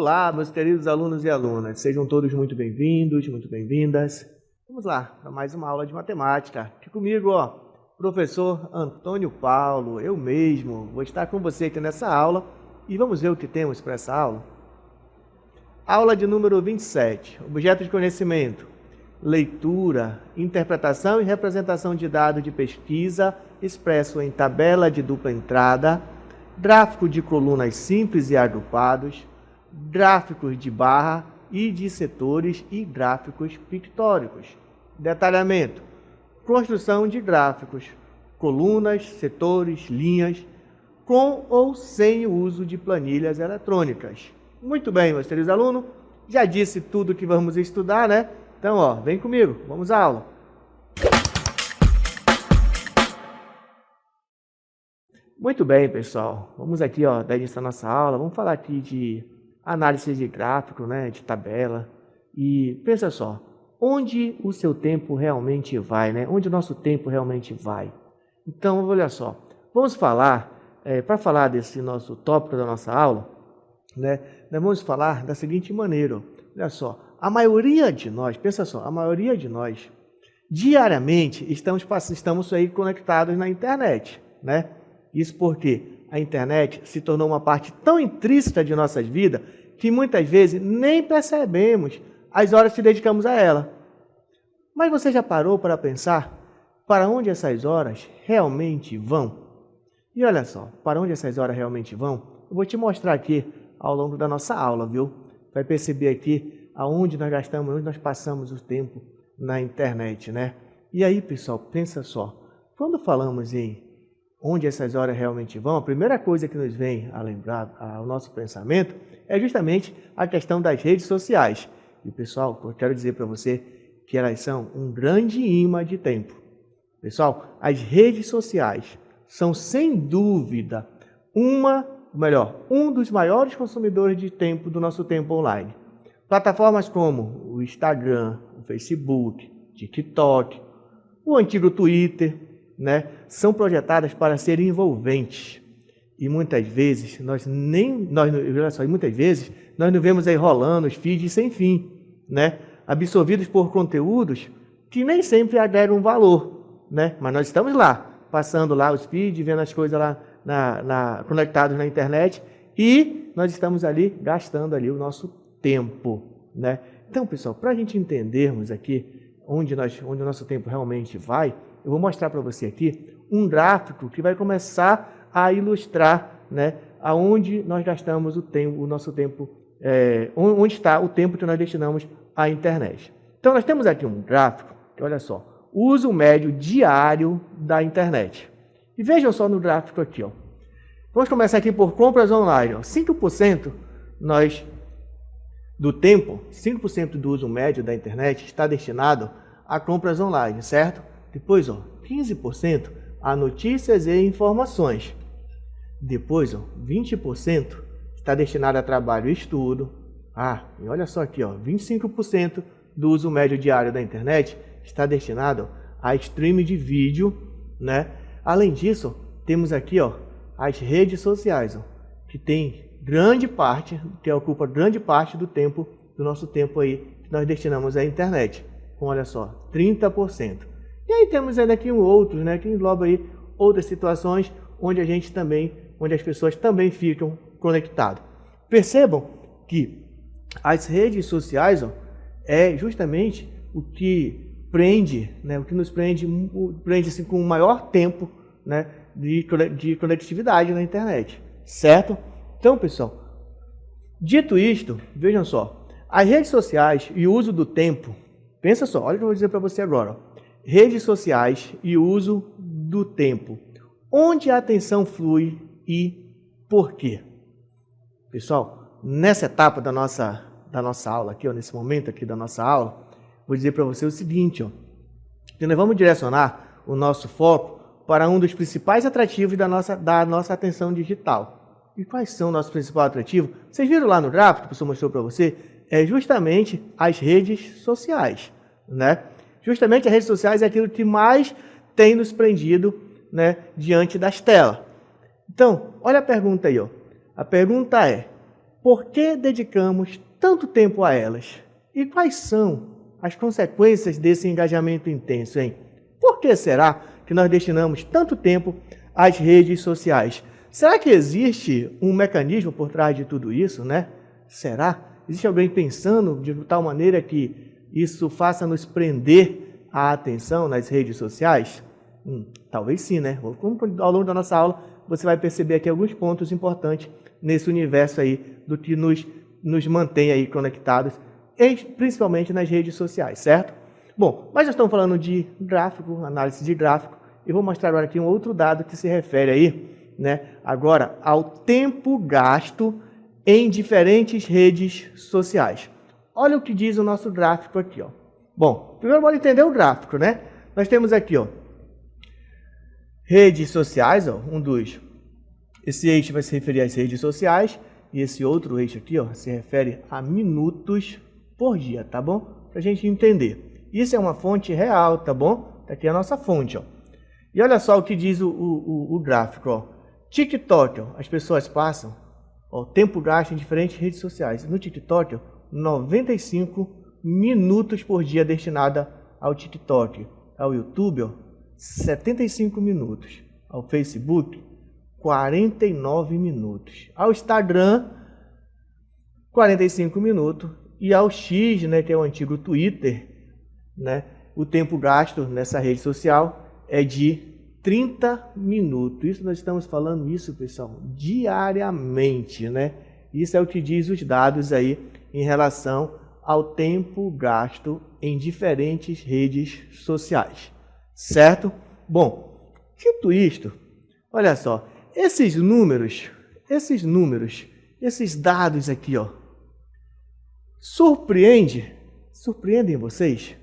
Olá, meus queridos alunos e alunas, sejam todos muito bem-vindos, muito bem-vindas. Vamos lá para mais uma aula de matemática. Aqui comigo, professor Antônio Paulo, eu mesmo vou estar com você aqui nessa aula e vamos ver o que temos para essa aula. Aula de número 27, objeto de conhecimento, leitura, interpretação e representação de dados de pesquisa expresso em tabela de dupla entrada, gráfico de colunas simples e agrupados, gráficos de barra e de setores e gráficos pictóricos. Detalhamento: construção de gráficos, colunas, setores, linhas, com ou sem o uso de planilhas eletrônicas. Muito bem, meus queridos alunos, já disse tudo que vamos estudar, né? Então, vem comigo, vamos à aula. Muito bem, pessoal, vamos aqui, dar início à nossa aula, vamos falar aqui de análise de gráfico, né, de tabela, e pensa só, onde o seu tempo realmente vai, né? Onde o nosso tempo realmente vai. Então, olha só, vamos falar, para falar desse nosso tópico da nossa aula, né, nós vamos falar da seguinte maneira, olha só, a maioria de nós, pensa só, a maioria de nós, diariamente, estamos aí conectados na internet, né? Isso porque a internet se tornou uma parte tão intrínseca de nossas vidas que muitas vezes nem percebemos as horas que dedicamos a ela. Mas você já parou para pensar para onde essas horas realmente vão? E olha só, para onde essas horas realmente vão? Eu vou te mostrar aqui ao longo da nossa aula, viu? Vai perceber aqui aonde nós gastamos, onde nós passamos o tempo na internet, né? E aí, pessoal, pensa só, quando falamos em onde essas horas realmente vão, a primeira coisa que nos vem a lembrar ao nosso pensamento é justamente a questão das redes sociais. E, pessoal, eu quero dizer para você que elas são um grande imã de tempo. Pessoal, as redes sociais são, sem dúvida, um dos maiores consumidores de tempo do nosso tempo online. Plataformas como o Instagram, o Facebook, TikTok, o antigo Twitter, né, são projetadas para serem envolventes. E muitas vezes nós nos vemos aí rolando os feeds sem fim, né, absorvidos por conteúdos que nem sempre agregam valor, né, mas nós estamos lá, passando lá os feeds, vendo as coisas lá conectados na internet e nós estamos ali gastando ali o nosso tempo, né? Então, pessoal, para a gente entendermos aqui onde o nosso tempo realmente vai, eu vou mostrar para você aqui um gráfico que vai começar a ilustrar, né, aonde nós gastamos o nosso tempo, onde está o tempo que nós destinamos à internet. Então, nós temos aqui um gráfico, que, olha só, o uso médio diário da internet. E vejam só no gráfico aqui, Vamos começar aqui por compras online, 5% do tempo, 5% do uso médio da internet está destinado a compras online, certo? Depois, 15% a notícias e informações. Depois, 20% está destinado a trabalho e estudo. E olha só aqui, 25% do uso médio diário da internet está destinado a streaming de vídeo, né? Além disso, temos aqui, as redes sociais, que ocupa grande parte do nosso tempo aí que nós destinamos à internet, com, olha só, 30%. E aí temos ainda aqui outros, né, que engloba aí outras situações onde as pessoas também ficam conectadas. Percebam que as redes sociais é justamente o que prende, né, o que nos prende assim, com o maior tempo, né, de conectividade na internet, certo? Então, pessoal, dito isto, vejam só, as redes sociais e o uso do tempo, pensa só, olha o que eu vou dizer para você agora, redes sociais e uso do tempo, onde a atenção flui e por quê? Pessoal, nessa etapa da nossa aula aqui, nesse momento aqui da nossa aula, vou dizer para você o seguinte, que nós vamos direcionar o nosso foco para um dos principais atrativos da nossa atenção digital. E quais são os nossos principais atrativos? Vocês viram lá no gráfico que o professor mostrou para você? É justamente as redes sociais, né? Justamente as redes sociais é aquilo que mais tem nos prendido, né, diante das telas. Então, olha a pergunta aí, A pergunta é, por que dedicamos tanto tempo a elas? E quais são as consequências desse engajamento intenso, hein? Por que será que nós destinamos tanto tempo às redes sociais? Será que existe um mecanismo por trás de tudo isso, né? Será? Existe alguém pensando de tal maneira que isso faça nos prender a atenção nas redes sociais? Talvez sim, né? Ao longo da nossa aula, você vai perceber aqui alguns pontos importantes nesse universo aí do que nos mantém aí conectados, principalmente nas redes sociais, certo? Bom, mas nós estamos falando de gráfico, análise de gráfico, e vou mostrar agora aqui um outro dado que se refere aí, né, agora ao tempo gasto em diferentes redes sociais. Olha o que diz o nosso gráfico aqui, ó. Bom, primeiro vamos entender o gráfico, né? Nós temos aqui, ó, redes sociais, ó, esse eixo vai se referir às redes sociais, e esse outro eixo aqui, ó, se refere a minutos por dia, tá bom? Pra gente entender. Isso é uma fonte real, tá bom? Tá aqui a nossa fonte, ó. E olha só o que diz o gráfico, ó. TikTok, ó, as pessoas passam, ó, tempo gasto em diferentes redes sociais. No TikTok, ó, 95 minutos por dia destinada ao TikTok. Ao YouTube, ó, 75 minutos. Ao Facebook, 49 minutos. Ao Instagram, 45 minutos. E ao X, né, que é o antigo Twitter, né, o tempo gasto nessa rede social é de 30 minutos. Isso nós estamos falando isso, pessoal, diariamente, né? Isso é o que diz os dados aí em relação ao tempo gasto em diferentes redes sociais, certo? Bom, dito isto, olha só, esses dados aqui, ó, surpreendem vocês?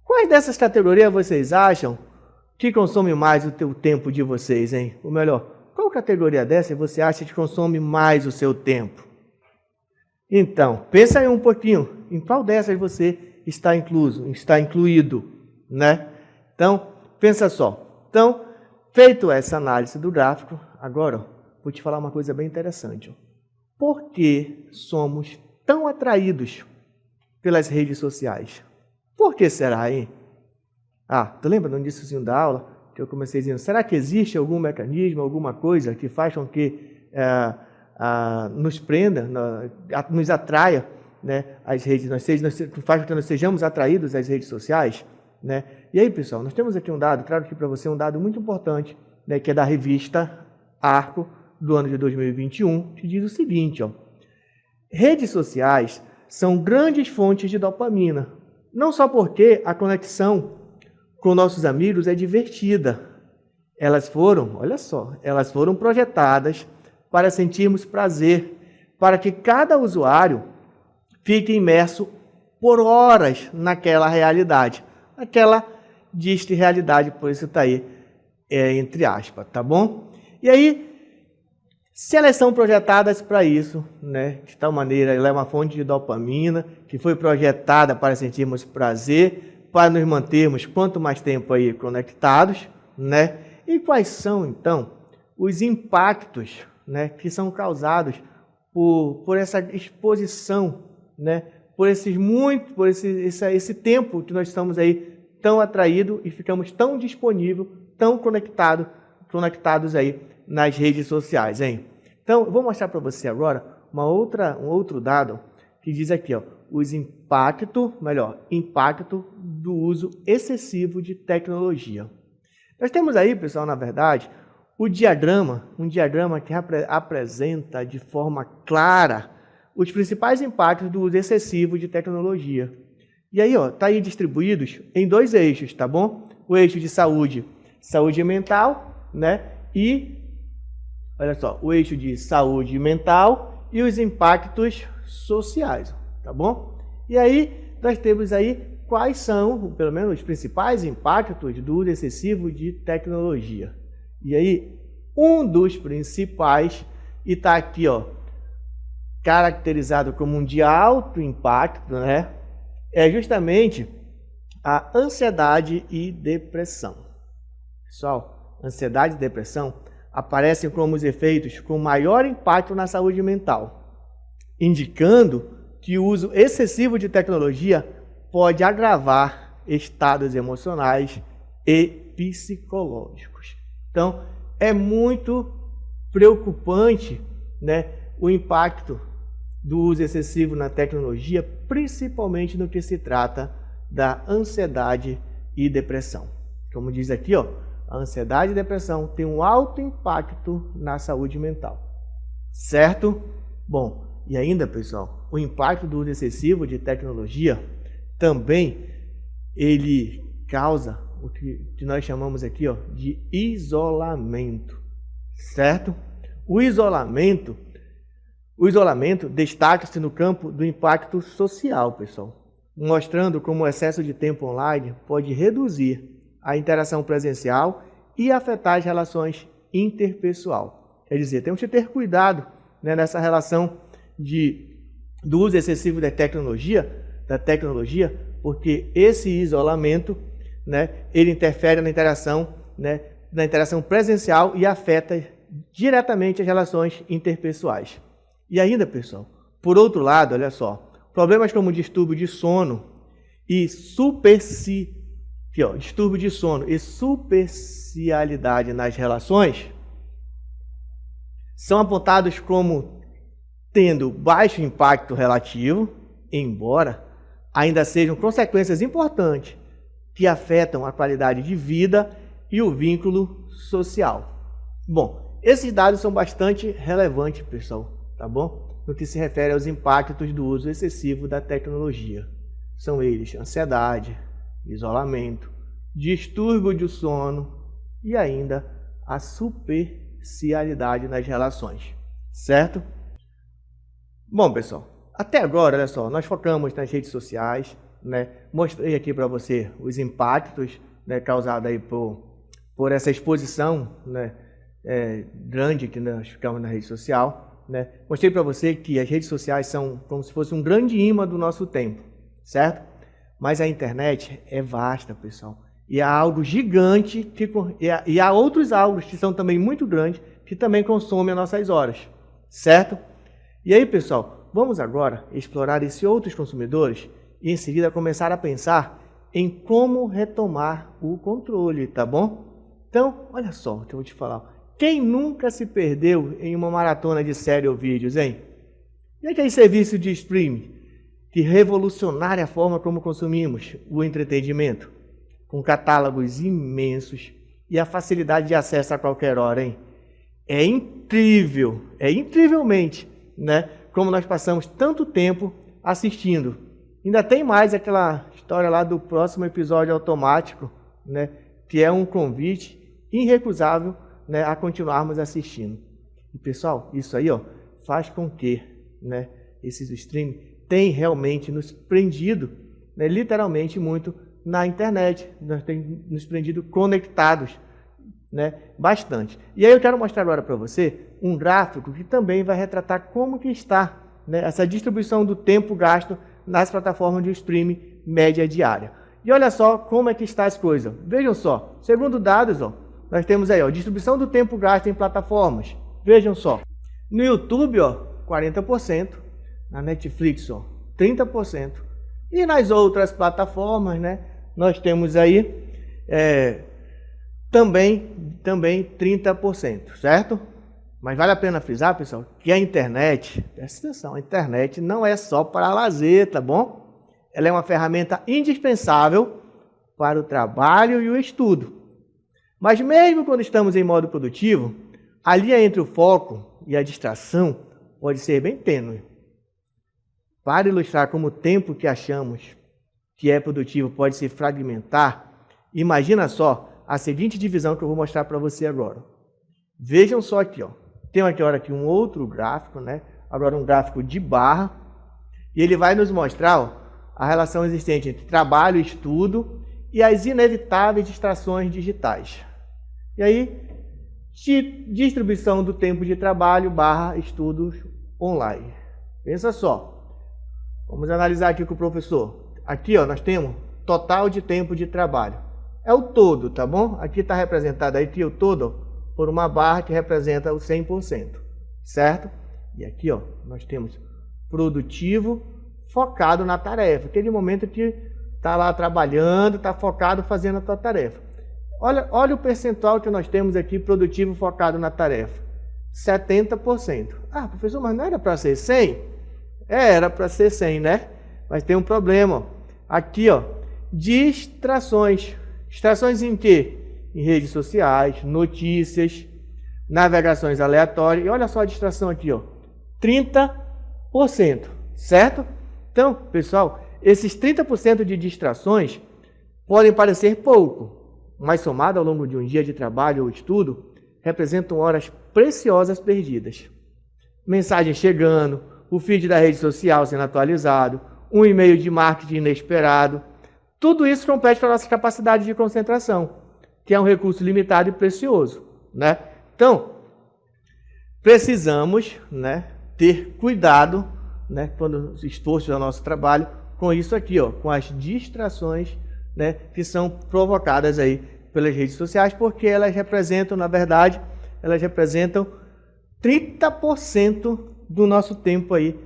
Quais dessas categorias vocês acham que consome mais o tempo de vocês, hein? Ou melhor, qual categoria dessa você acha que consome mais o seu tempo? Então, pensa aí um pouquinho, em qual dessas você está incluído, né? Então, pensa só. Então, feito essa análise do gráfico, agora, ó, vou te falar uma coisa bem interessante. Ó. Por que somos tão atraídos pelas redes sociais? Por que será, hein? Tu lembra no início da aula que eu comecei dizendo, será que existe algum mecanismo, alguma coisa que faz com que nos prenda, nos atraia, né, as redes, faz com que nós sejamos atraídos às redes sociais, né? E aí, pessoal, nós temos aqui um dado, trago aqui para você um dado muito importante, né, que é da revista Arco, do ano de 2021, que diz o seguinte, ó, redes sociais são grandes fontes de dopamina, não só porque a conexão com nossos amigos é divertida. Elas foram projetadas para sentirmos prazer, para que cada usuário fique imerso por horas naquela realidade. Aquela dista realidade, por isso está aí, entre aspas, tá bom? E aí, se elas são projetadas para isso, né, de tal maneira, ela é uma fonte de dopamina, que foi projetada para sentirmos prazer, para nos mantermos quanto mais tempo aí conectados, né? E quais são, então, os impactos, né, que são causados por essa exposição, né? Por esse tempo que nós estamos aí tão atraídos e ficamos tão disponíveis, tão conectados aí nas redes sociais, hein? Então, eu vou mostrar para você agora um outro dado que diz aqui, ó, impacto do uso excessivo de tecnologia. Nós temos aí, pessoal, na verdade, um diagrama que apresenta de forma clara os principais impactos do uso excessivo de tecnologia. E aí, ó, tá aí distribuídos em dois eixos, tá bom? O eixo de saúde mental, né? E, olha só, o eixo de saúde mental e os impactos sociais, tá bom? E aí, nós temos aí quais são, pelo menos, os principais impactos do uso excessivo de tecnologia. E aí, um dos principais, e está aqui, ó, caracterizado como um de alto impacto, né? É justamente a ansiedade e depressão. Pessoal, ansiedade e depressão aparecem como os efeitos com maior impacto na saúde mental. indicando que o uso excessivo de tecnologia pode agravar estados emocionais e psicológicos. Então, é muito preocupante, né, o impacto do uso excessivo na tecnologia, principalmente no que se trata da ansiedade e depressão. Como diz aqui, ó, a ansiedade e depressão têm um alto impacto na saúde mental. Certo? Bom, e ainda, pessoal, o impacto do uso excessivo de tecnologia também ele causa o que nós chamamos aqui, ó, de isolamento. Certo? O isolamento destaca-se no campo do impacto social, pessoal, mostrando como o excesso de tempo online pode reduzir a interação presencial e afetar as relações interpessoal. Quer dizer, temos que ter cuidado, né, nessa relação do uso excessivo da tecnologia, porque esse isolamento, né, ele interfere na interação, né, presencial e afeta diretamente as relações interpessoais. E ainda, pessoal, por outro lado, olha só, problemas como distúrbio de sono e superficialidade nas relações são apontados como tendo baixo impacto relativo, embora ainda sejam consequências importantes que afetam a qualidade de vida e o vínculo social. Bom, esses dados são bastante relevantes, pessoal, tá bom? No que se refere aos impactos do uso excessivo da tecnologia. São eles ansiedade, isolamento, distúrbio de sono e ainda a superficialidade nas relações, certo? Bom, pessoal, até agora, olha só, nós focamos nas redes sociais, né? Mostrei aqui para você os impactos, né, causados aí por essa exposição, né, grande que nós ficamos na rede social, né? Mostrei para você que as redes sociais são como se fosse um grande imã do nosso tempo, certo? Mas a internet é vasta, pessoal, e há algo gigante e há outros algo que são também muito grandes que também consomem as nossas horas, certo? E aí, pessoal, vamos agora explorar esses outros consumidores e em seguida começar a pensar em como retomar o controle, tá bom? Então, olha só o que eu vou te falar. Quem nunca se perdeu em uma maratona de série ou vídeos, hein? E aquele serviço de streaming que revolucionaram a forma como consumimos o entretenimento, com catálogos imensos e a facilidade de acesso a qualquer hora, hein? É incrível, incrivelmente, né, como nós passamos tanto tempo assistindo. Ainda tem mais aquela história lá do próximo episódio automático, né, que é um convite irrecusável, né, a continuarmos assistindo. E pessoal, isso aí, ó, faz com que, né, esses streams tenham realmente nos prendido, né, literalmente muito na internet, nós temos nos prendido conectados, né, bastante. E aí eu quero mostrar agora para você um gráfico que também vai retratar como que está, né, essa distribuição do tempo gasto nas plataformas de streaming média diária. E olha só como é que está as coisas. Vejam só, segundo dados, ó, nós temos aí, ó, distribuição do tempo gasto em plataformas. Vejam só, no YouTube, ó, 40%, na Netflix, ó, 30%, e nas outras plataformas, né, nós temos aí também 30%, certo? Mas vale a pena frisar, pessoal, que a internet, presta atenção, a internet não é só para lazer, tá bom? Ela é uma ferramenta indispensável para o trabalho e o estudo. Mas mesmo quando estamos em modo produtivo, a linha entre o foco e a distração pode ser bem tênue. Para ilustrar como o tempo que achamos que é produtivo pode se fragmentar, imagina só a seguinte divisão que eu vou mostrar para você agora. Vejam só aqui, ó. Tem aqui um outro gráfico, né? Agora um gráfico de barra, e ele vai nos mostrar, ó, a relação existente entre trabalho e estudo e as inevitáveis distrações digitais. E aí, distribuição do tempo de trabalho / estudos online. Pensa só. Vamos analisar aqui com o professor. Aqui, ó, nós temos total de tempo de trabalho. É o todo, tá bom? Aqui está representado aqui o todo por uma barra que representa o 100%, certo? E aqui, ó, nós temos produtivo, focado na tarefa. Aquele momento que está lá trabalhando, está focado fazendo a tua tarefa. Olha o percentual que nós temos aqui, produtivo, focado na tarefa. 70%. Ah, professor, mas não era para ser 100? Era para ser 100, né? Mas tem um problema. Ó. Aqui, ó, distrações. Distrações em quê? Em redes sociais, notícias, navegações aleatórias. E olha só a distração aqui, ó. 30%, certo? Então, pessoal, esses 30% de distrações podem parecer pouco, mas somado ao longo de um dia de trabalho ou estudo, representam horas preciosas perdidas. Mensagens chegando, o feed da rede social sendo atualizado, um e-mail de marketing inesperado, tudo isso compete com a nossa capacidade de concentração, que é um recurso limitado e precioso, né? Então, precisamos, né, ter cuidado, né, quando esforço ao nosso trabalho, com isso aqui, ó, com as distrações, né, que são provocadas aí pelas redes sociais, porque elas representam, na verdade, 30% do nosso tempo aí,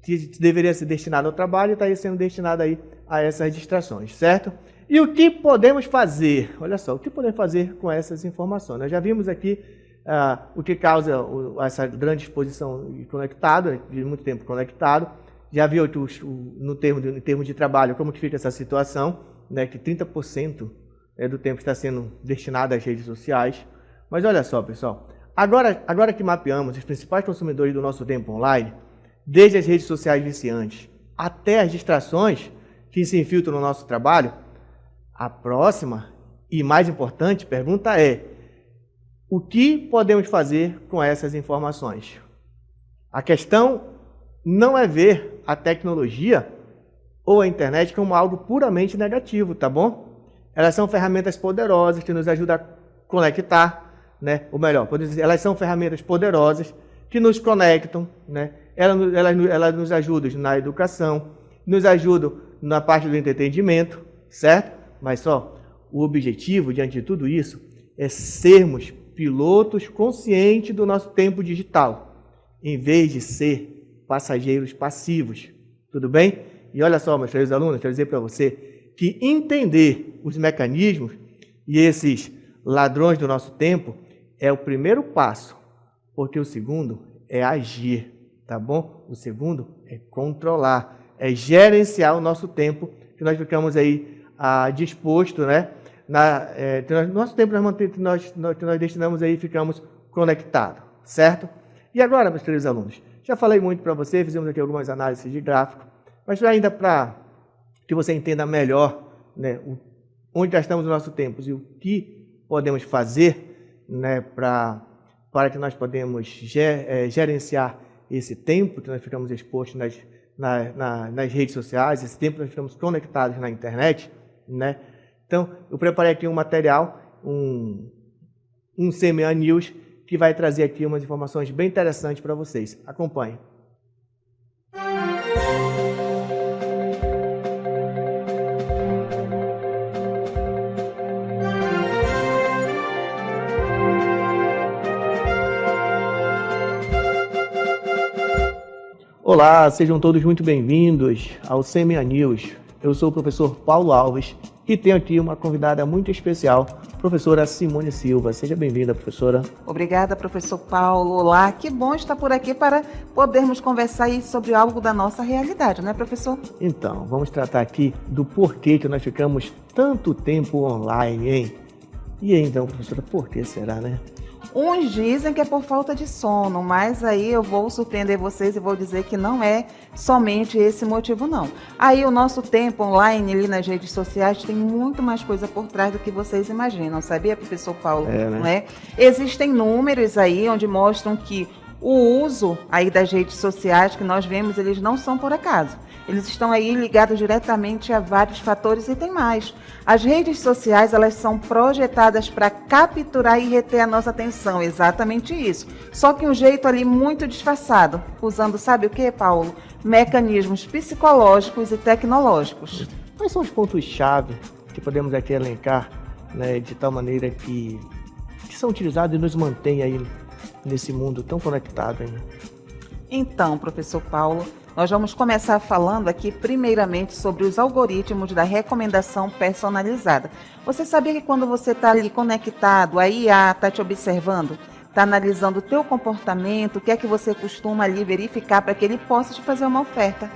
que deveria ser destinado ao trabalho, está aí sendo destinado aí a essas distrações, certo? E o que podemos fazer? Olha só, o que podemos fazer com essas informações? Nós já vimos aqui o que causa essa grande exposição conectado, de muito tempo conectado. Já viu no termo de trabalho como que fica essa situação, né, que 30% do tempo está sendo destinado às redes sociais. Mas olha só, pessoal, agora que mapeamos os principais consumidores do nosso tempo online, desde as redes sociais viciantes até as distrações que se infiltram no nosso trabalho, a próxima e mais importante pergunta é: o que podemos fazer com essas informações? A questão não é ver a tecnologia ou a internet como algo puramente negativo, tá bom? Elas são ferramentas poderosas que nos ajudam a conectar, né? Ou melhor, elas são ferramentas poderosas que nos conectam, né? Elas nos ajudam na educação, nos ajudam na parte do entretenimento, certo? Mas só, o objetivo, diante de tudo isso, é sermos pilotos conscientes do nosso tempo digital, em vez de ser passageiros passivos, tudo bem? E olha só, meus queridos alunos, quero dizer para você que entender os mecanismos e esses ladrões do nosso tempo é o primeiro passo, porque o segundo é agir, tá bom? O segundo é controlar, é gerenciar o nosso tempo, que nós ficamos aí disposto, né? Nosso tempo que nós destinamos aí, ficamos conectados, certo? E agora, meus queridos alunos, já falei muito para você, fizemos aqui algumas análises de gráfico, mas ainda para que você entenda melhor, né, onde gastamos o nosso tempo e o que podemos fazer, né, para que nós podemos gerenciar esse tempo que nós ficamos expostos nas redes sociais, esse tempo que nós ficamos conectados na internet, né? Então, eu preparei aqui um material, um CMA News, que vai trazer aqui umas informações bem interessantes para vocês. Acompanhe. Olá, sejam todos muito bem-vindos ao CMA News. Eu sou o professor Paulo Alves e tenho aqui uma convidada muito especial, professora Simone Silva. Seja bem-vinda, professora. Obrigada, professor Paulo. Olá, que bom estar por aqui para podermos conversar aí sobre algo da nossa realidade, não é, professor? Então, vamos tratar aqui do porquê que nós ficamos tanto tempo online, hein? E aí, então, professora, por que será, né? Uns dizem que é por falta de sono, mas aí eu vou surpreender vocês e vou dizer que não é somente esse motivo, não. Aí o nosso tempo online ali nas redes sociais tem muito mais coisa por trás do que vocês imaginam, sabia, professor Paulo? Né? Não é? Existem números aí onde mostram que o uso aí das redes sociais que nós vemos, eles não são por acaso. Eles estão aí ligados diretamente a vários fatores e tem mais. As redes sociais, elas são projetadas para capturar e reter a nossa atenção, exatamente isso. Só que um jeito ali muito disfarçado, usando, sabe o que, Paulo? Mecanismos psicológicos e tecnológicos. Quais são os pontos-chave que podemos aqui elencar, né, de tal maneira que são utilizados e nos mantêm aí nesse mundo tão conectado ainda? Então, professor Paulo, Nós vamos começar falando aqui primeiramente sobre os algoritmos da recomendação personalizada. Você sabia que quando você está ali conectado, a IA está te observando, está analisando o teu comportamento, o que é que você costuma ali verificar para que ele possa te fazer uma oferta?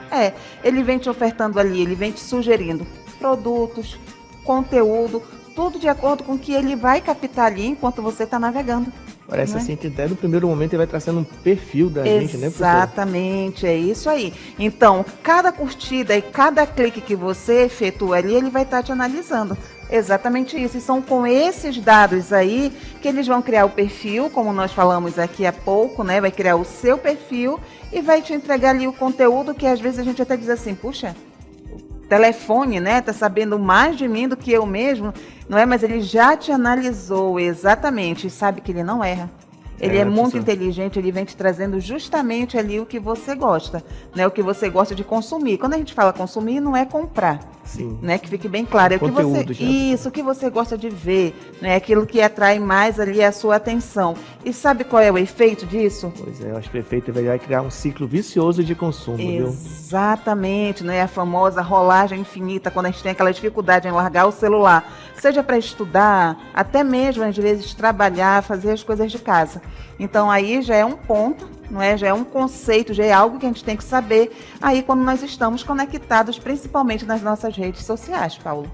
Ele vem te ofertando ali, ele vem te sugerindo produtos, conteúdo, tudo de acordo com o que ele vai captar ali enquanto você está navegando. Parece assim que até no primeiro momento ele vai traçando um perfil da gente, né, professora? Exatamente, é isso aí. Então, cada curtida e cada clique que você efetua ali, ele vai estar te analisando. Exatamente isso. E são com esses dados aí que eles vão criar o perfil, como nós falamos aqui há pouco, né? Vai criar o seu perfil e vai te entregar ali o conteúdo que às vezes a gente até diz assim, puxa, telefone, né? Tá sabendo mais de mim do que eu mesmo, não é? Mas ele já te analisou exatamente e sabe que ele não erra. Ele é muito inteligente, ele vem te trazendo justamente ali o que você gosta, né? O que você gosta de consumir. Quando a gente fala consumir, não é comprar. Sim. Né? Que fique bem claro. É o que você, isso, o que você gosta de ver, né? Aquilo que atrai mais ali a sua atenção. E sabe qual é o efeito disso? Pois é, eu acho que o efeito vai criar um ciclo vicioso de consumo, viu? Exatamente, né? A famosa rolagem infinita, quando a gente tem aquela dificuldade em largar o celular, seja para estudar, até mesmo às vezes trabalhar, fazer as coisas de casa. Então aí já é um ponto, não é? Já é um conceito, já é algo que a gente tem que saber aí quando nós estamos conectados, principalmente nas nossas redes sociais, Paulo.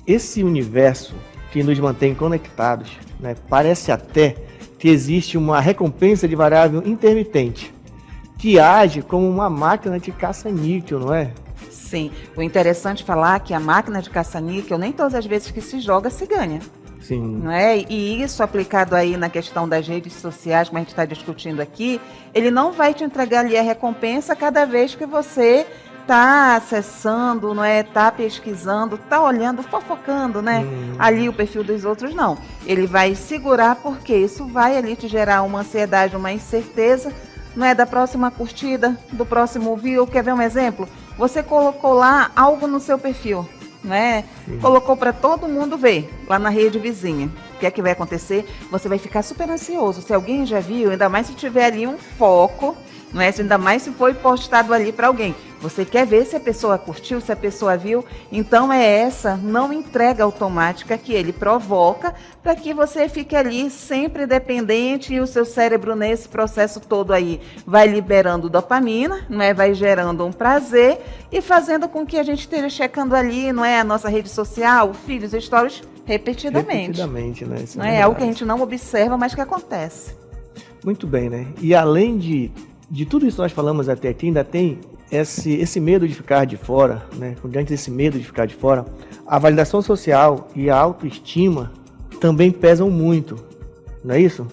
Esse universo que nos mantém conectados, né, parece até que existe uma recompensa de variável intermitente, que age como uma máquina de caça-níquel, não é? Sim, o interessante é falar que a máquina de caça-níquel, nem todas as vezes que se joga, se ganha. Sim. Não é? E isso aplicado aí na questão das redes sociais, como a gente está discutindo aqui, ele não vai te entregar ali a recompensa cada vez que você está acessando, não é? Está pesquisando, está olhando, fofocando, né? Ali o perfil dos outros, não. Ele vai segurar porque isso vai ali te gerar uma ansiedade, uma incerteza, não é? Da próxima curtida, do próximo view. Quer ver um exemplo? Você colocou lá algo no seu perfil, né? Colocou para todo mundo ver lá na rede vizinha. O que é que vai acontecer? Você vai ficar super ansioso. Se alguém já viu, ainda mais se tiver ali um foco, não é? Ainda mais se foi postado ali para alguém. Você quer ver se a pessoa curtiu, se a pessoa viu. Então é essa não entrega automática que ele provoca para que você fique ali sempre dependente e o seu cérebro nesse processo todo aí vai liberando dopamina, não é? Vai gerando um prazer e fazendo com que a gente esteja checando ali, não é? A nossa rede social, filhos, stories repetidamente. Repetidamente, né? Não é algo que a gente não observa, mas que acontece. Muito bem, né? E além de tudo isso que nós falamos até aqui, ainda tem esse medo de ficar de fora, né? Diante desse medo de ficar de fora, a validação social e a autoestima também pesam muito, não é isso?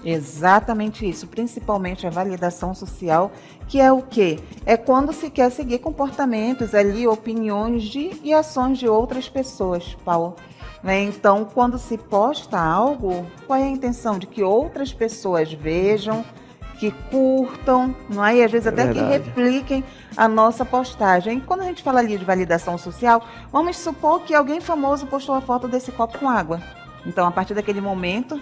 Exatamente isso, principalmente a validação social, que é o quê? É quando se quer seguir comportamentos ali, opiniões e ações de outras pessoas, Paulo. Né? Então, quando se posta algo, qual é a intenção? De que outras pessoas vejam, que curtam, não é? E às vezes até que repliquem a nossa postagem. E quando a gente fala ali de validação social, vamos supor que alguém famoso postou a foto desse copo com água. Então, a partir daquele momento,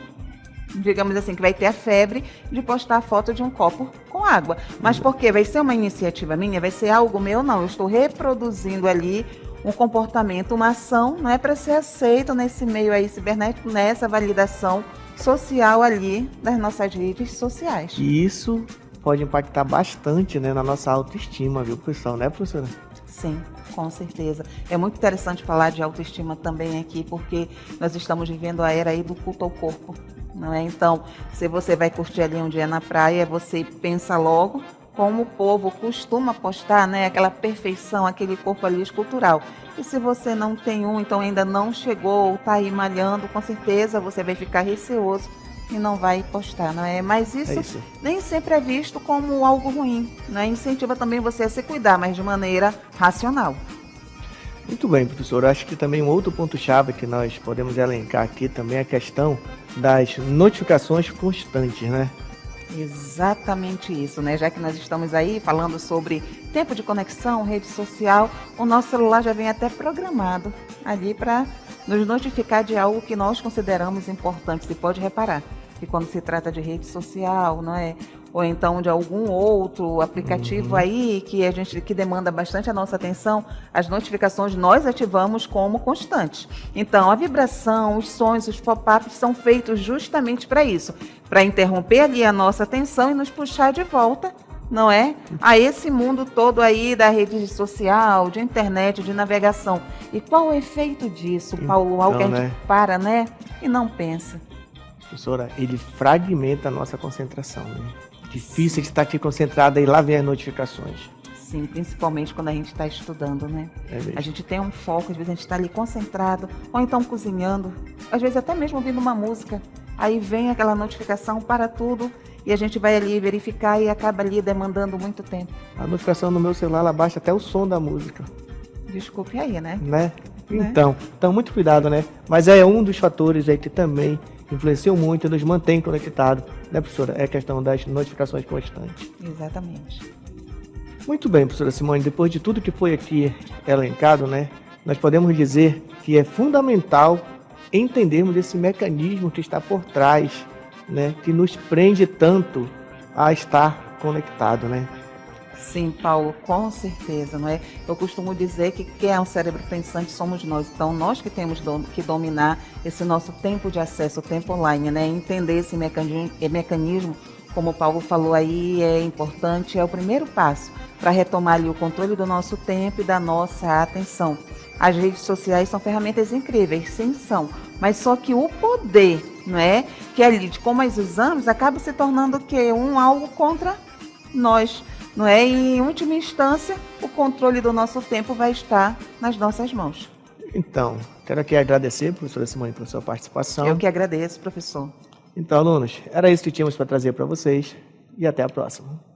digamos assim, que vai ter a febre de postar a foto de um copo com água. Mas por quê? Vai ser uma iniciativa minha? Vai ser algo meu? Não, eu estou reproduzindo ali um comportamento, uma ação, não é para ser aceito nesse meio aí cibernético, nessa validação social ali das nossas redes sociais. E isso pode impactar bastante, né, na nossa autoestima, viu, pessoal, né, professora? Sim, com certeza. É muito interessante falar de autoestima também aqui, porque nós estamos vivendo a era aí do culto ao corpo, não é? Então, se você vai curtir ali um dia na praia, você pensa logo como o povo costuma postar, né? Aquela perfeição, aquele corpo ali escultural. E se você não tem um, então ainda não chegou, ou está aí malhando, com certeza você vai ficar receoso e não vai postar, não é? Mas isso nem sempre é visto como algo ruim, né? Incentiva também você a se cuidar, mas de maneira racional. Muito bem, professor. Acho que também um outro ponto-chave que nós podemos elencar aqui também é a questão das notificações constantes, né? Exatamente isso, né? Já que nós estamos aí falando sobre tempo de conexão, rede social, o nosso celular já vem até programado ali para nos notificar de algo que nós consideramos importante. Você pode reparar. que quando se trata de rede social, não é? Ou então de algum outro aplicativo aí que demanda bastante a nossa atenção, as notificações nós ativamos como constantes. Então, a vibração, os sons, os pop-ups são feitos justamente para isso, para interromper ali a nossa atenção e nos puxar de volta, não é? A esse mundo todo aí da rede social, de internet, de navegação. E qual o efeito disso, Paulo? Algo que a gente para, né? E não pensa. Professora, ele fragmenta a nossa concentração, né? Difícil de estar aqui concentrado e lá vem as notificações. Sim, principalmente quando a gente está estudando, né? A gente tem um foco, às vezes a gente está ali concentrado, ou então cozinhando, às vezes até mesmo ouvindo uma música. Aí vem aquela notificação para tudo e a gente vai ali verificar e acaba ali demandando muito tempo. A notificação no meu celular, ela baixa até o som da música. Desculpe aí, né? Então, muito cuidado, né? Mas é um dos fatores aí que também influenciou muito e nos mantém conectados, né, professora? É a questão das notificações constantes. Exatamente. Muito bem, professora Simone, depois de tudo que foi aqui elencado, né, nós podemos dizer que é fundamental entendermos esse mecanismo que está por trás, né, que nos prende tanto a estar conectado, né? Sim, Paulo, com certeza, não é? Eu costumo dizer que quem é um cérebro pensante somos nós. Então, nós que temos que dominar esse nosso tempo de acesso, o tempo online, né? Entender esse mecanismo, como o Paulo falou aí, é importante, é o primeiro passo para retomar ali o controle do nosso tempo e da nossa atenção. As redes sociais são ferramentas incríveis, sim, são. Mas só que o poder, não é? Que ali, de como as usamos, acaba se tornando o quê? Algo contra nós. Não é? E, em última instância, o controle do nosso tempo vai estar nas nossas mãos. Então, quero aqui agradecer, professora Simone, pela sua participação. Eu que agradeço, professor. Então, alunos, era isso que tínhamos para trazer para vocês e até a próxima.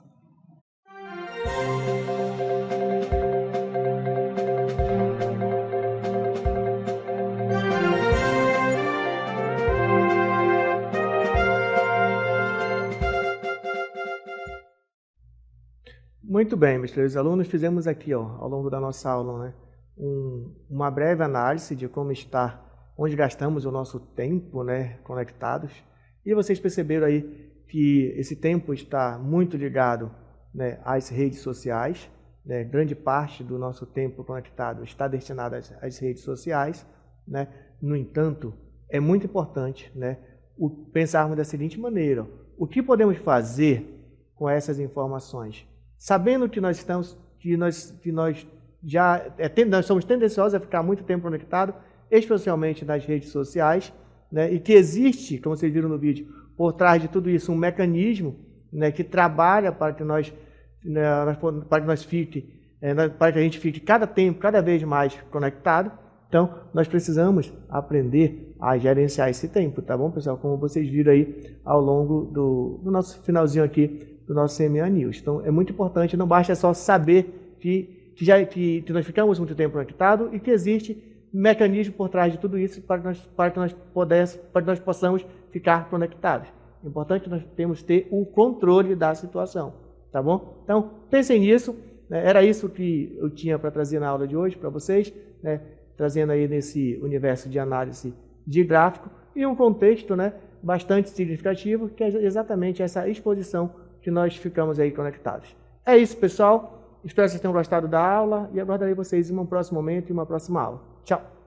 Muito bem, meus queridos alunos, fizemos aqui, ao longo da nossa aula, né, uma breve análise de como está, onde gastamos o nosso tempo, né, conectados. E vocês perceberam aí que esse tempo está muito ligado, né, às redes sociais, né, grande parte do nosso tempo conectado está destinado às redes sociais, né. No entanto, é muito importante, né, pensarmos da seguinte maneira: o que podemos fazer com essas informações? Sabendo que nós somos tendenciosos a ficar muito tempo conectados, especialmente nas redes sociais, né, e que existe, como vocês viram no vídeo, por trás de tudo isso um mecanismo, né, que trabalha para que a gente fique cada vez mais conectado. Então, nós precisamos aprender a gerenciar esse tempo, tá bom, pessoal? Como vocês viram aí ao longo do nosso finalzinho aqui do nosso CMA News. Então, é muito importante, não basta só saber que nós ficamos muito tempo conectados e que existe mecanismo por trás de tudo isso para que nós possamos ficar conectados. É importante nós ter o controle da situação, tá bom? Então, pensem nisso, né? Era isso que eu tinha para trazer na aula de hoje para vocês, né? Trazendo aí nesse universo de análise de gráfico e um contexto, né, bastante significativo, que é exatamente essa exposição que nós ficamos aí conectados. É isso, pessoal. Espero que vocês tenham gostado da aula e aguardarei vocês em um próximo momento e uma próxima aula. Tchau!